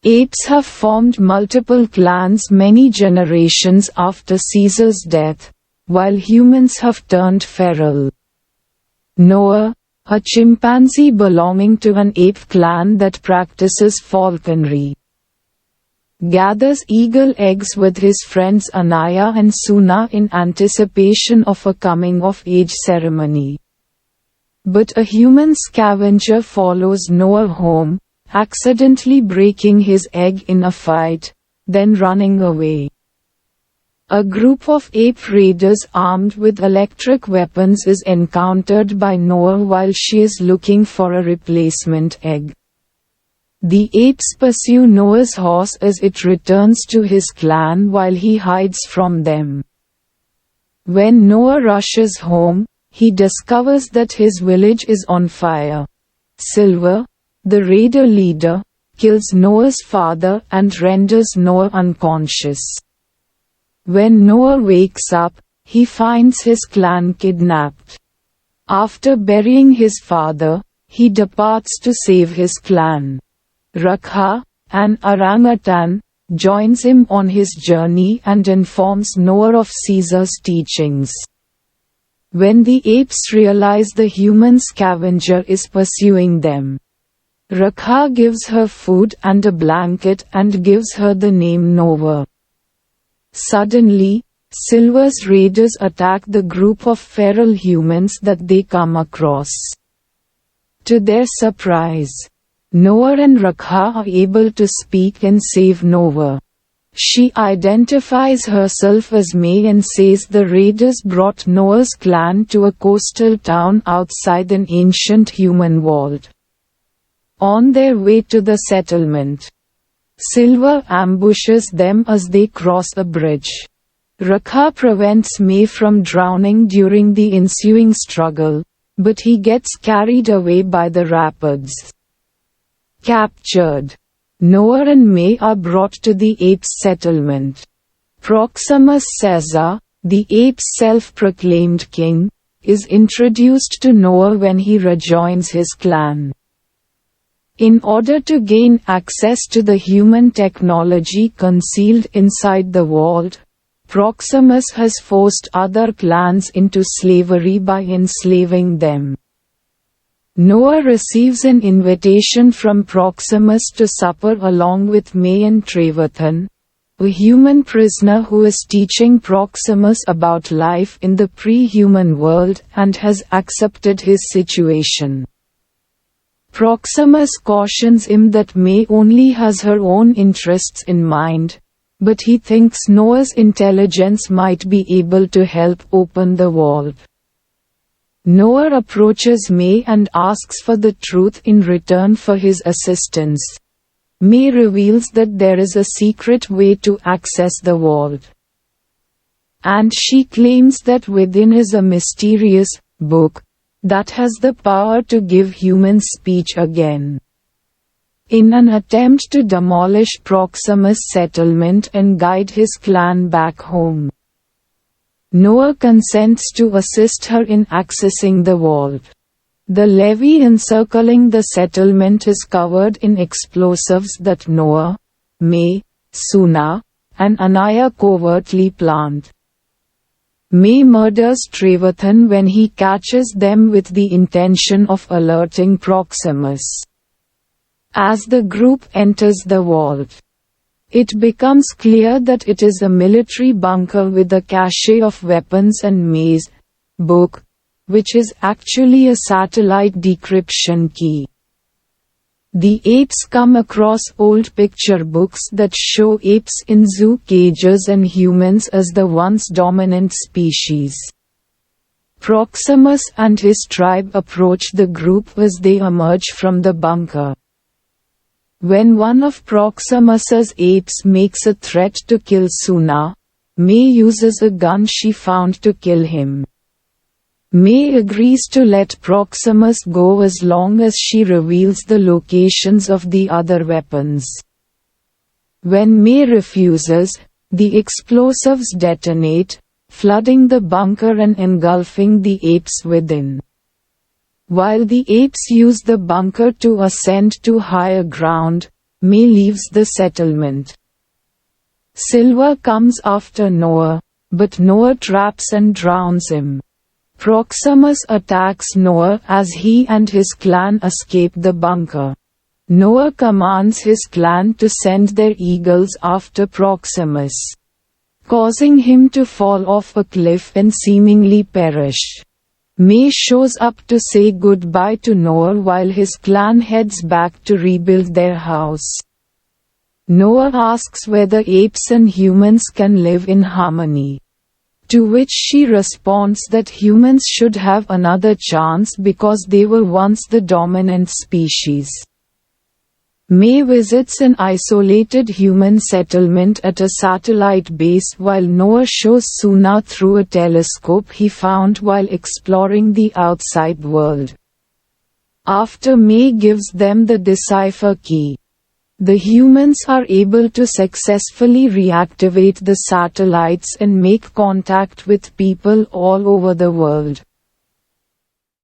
Apes have formed multiple clans many generations after Caesar's death, while humans have turned feral. Noah, a chimpanzee belonging to an ape clan that practices falconry, gathers eagle eggs with his friends Anaya and Suna in anticipation of a coming-of-age ceremony. But a human scavenger follows Noah home, accidentally breaking his egg in a fight, then running away. A group of ape raiders armed with electric weapons is encountered by Noah while she is looking for a replacement egg. The apes pursue Noah's horse as it returns to his clan while he hides from them. When Noah rushes home, he discovers that his village is on fire. Silver, the raider leader, kills Noah's father and renders Noah unconscious. When Noah wakes up, he finds his clan kidnapped. After burying his father, he departs to save his clan. Rakha, an orangutan, joins him on his journey and informs Noah of Caesar's teachings. When the apes realize the human scavenger is pursuing them, Rakha gives her food and a blanket and gives her the name Noah. Suddenly, Silver's raiders attack the group of feral humans that they come across. To their surprise, Noah and Rakha are able to speak and save Noah. She identifies herself as May and says the raiders brought Noah's clan to a coastal town outside an ancient human world. On their way to the settlement, Silver ambushes them as they cross a bridge. Rakha prevents May from drowning during the ensuing struggle, but he gets carried away by the rapids. Captured, Noah and May are brought to the apes' settlement. Proximus Caesar, the apes' self-proclaimed king, is introduced to Noah when he rejoins his clan. In order to gain access to the human technology concealed inside the world, Proximus has forced other clans into slavery by enslaving them. Noah receives an invitation from Proximus to supper along with May and Trevathan, a human prisoner who is teaching Proximus about life in the pre-human world and has accepted his situation. Proximus cautions him that May only has her own interests in mind, but he thinks Noah's intelligence might be able to help open the world. Noah approaches May and asks for the truth in return for his assistance. May reveals that there is a secret way to access the world, and she claims that within is a mysterious book that has the power to give humans speech again. In an attempt to demolish Proximus' settlement and guide his clan back home, Noah consents to assist her in accessing the world. The levee encircling the settlement is covered in explosives that Noah, May, Suna, and Anaya covertly plant. May murders Trevathan when he catches them with the intention of alerting Proximus. As the group enters the world, it becomes clear that it is a military bunker with a cache of weapons and May's book, which is actually a satellite decryption key. The apes come across old picture books that show apes in zoo cages and humans as the once dominant species. Proximus and his tribe approach the group as they emerge from the bunker. When one of Proximus's apes makes a threat to kill Suna, May uses a gun she found to kill him. May agrees to let Proximus go as long as she reveals the locations of the other weapons. When May refuses, the explosives detonate, flooding the bunker and engulfing the apes within. While the apes use the bunker to ascend to higher ground, May leaves the settlement. Silver comes after Noah, but Noah traps and drowns him. Proximus attacks Noah as he and his clan escape the bunker. Noah commands his clan to send their eagles after Proximus, causing him to fall off a cliff and seemingly perish. May shows up to say goodbye to Noah while his clan heads back to rebuild their house. Noah asks whether apes and humans can live in harmony, to which she responds that humans should have another chance because they were once the dominant species. May visits an isolated human settlement at a satellite base while Noah shows Suna through a telescope he found while exploring the outside world. After May gives them the decipher key, the humans are able to successfully reactivate the satellites and make contact with people all over the world.